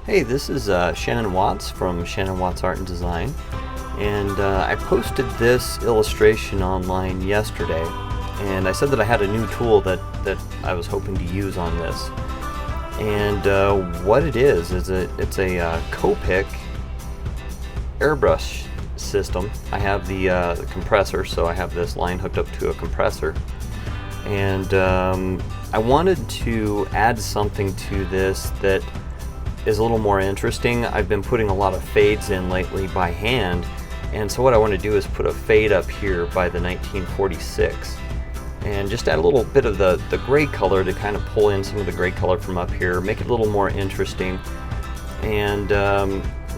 Hey, this is Shannon Watts from Shannon Watts Art and Design, and I posted this illustration online yesterday, and I said that I had a new tool that I was hoping to use on this. And what it is it's a Copic Airbrush System. I have the compressor, so I have this line hooked up to a compressor, and I wanted to add something to this that is a little more interesting. I've been putting a lot of fades in lately by hand, and so what I want to do is put a fade up here by the 1946 and just add a little bit of the gray color to kind of pull in some of the gray color from up here, make it a little more interesting. And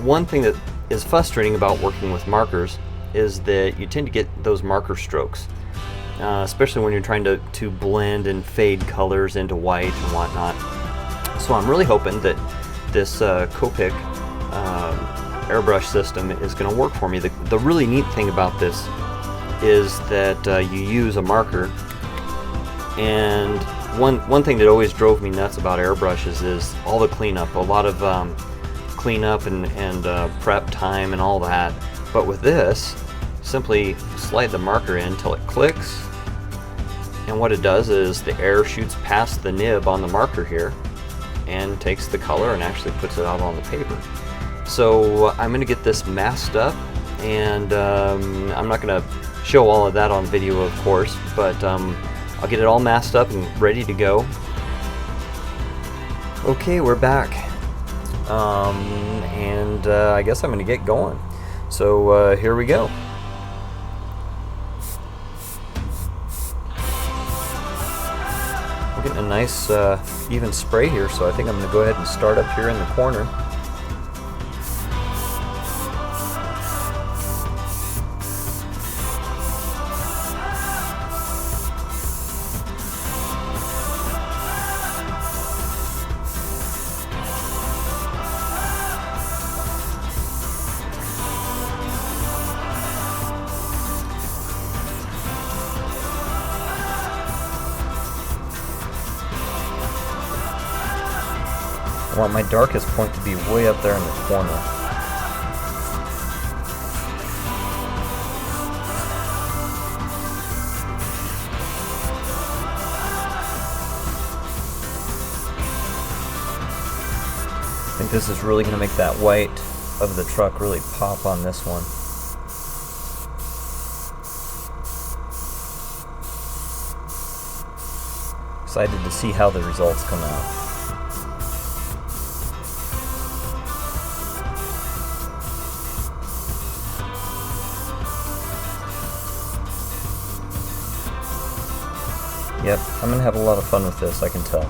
one thing that is frustrating about working with markers is that you tend to get those marker strokes, especially when you're trying to blend and fade colors into white and whatnot. So I'm really hoping that this Copic airbrush system is going to work for me. The really neat thing about this is that you use a marker, and one thing that always drove me nuts about airbrushes is all the cleanup, a lot of cleanup and prep time and all that. But with this, simply slide the marker in until it clicks, and what it does is the air shoots past the nib on the marker here and takes the color and actually puts it out on the paper. So I'm going to get this masked up, and I'm not going to show all of that on video, of course, but I'll get it all masked up and ready to go. Okay, we're back, and I guess I'm going to get going. So here we go. Getting a nice even spray here, so I think I'm going to go ahead and start up here in the corner. I want my darkest point to be way up there in the corner. I think this is really going to make that white of the truck really pop on this one. Excited to see how the results come out. Yep, I'm going to have a lot of fun with this, I can tell.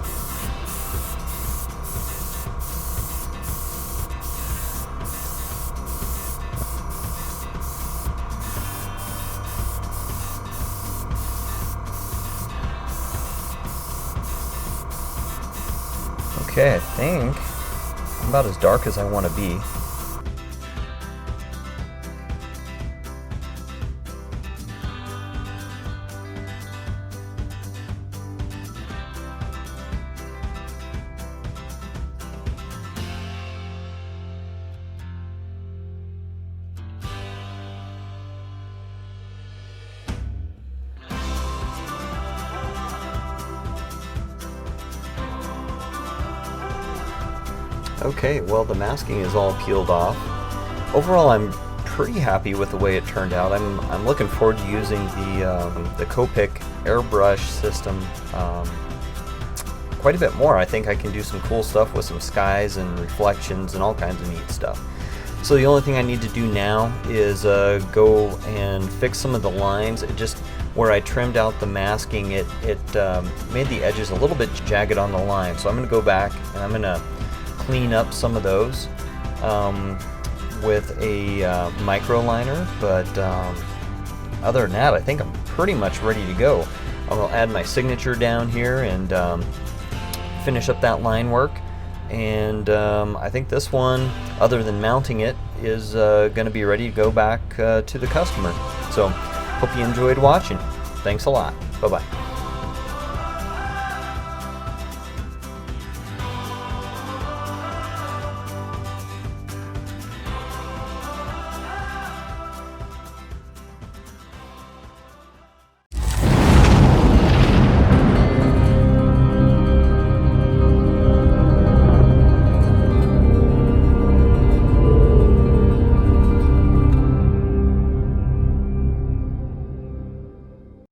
Okay, I think I'm about as dark as I want to be. Okay, well, the masking is all peeled off. Overall, I'm pretty happy with the way it turned out. I'm looking forward to using the Copic Airbrush System quite a bit more. I think I can do some cool stuff with some skies and reflections and all kinds of neat stuff. So the only thing I need to do now is go and fix some of the lines. It just, where I trimmed out the masking, it made the edges a little bit jagged on the line. So I'm going to go back and I'm going to clean up some of those with a micro liner, but other than that, I think I'm pretty much ready to go. I'm going to add my signature down here and finish up that line work, and I think this one, other than mounting it, is going to be ready to go back to the customer. So hope you enjoyed watching. Thanks a lot. Bye-bye.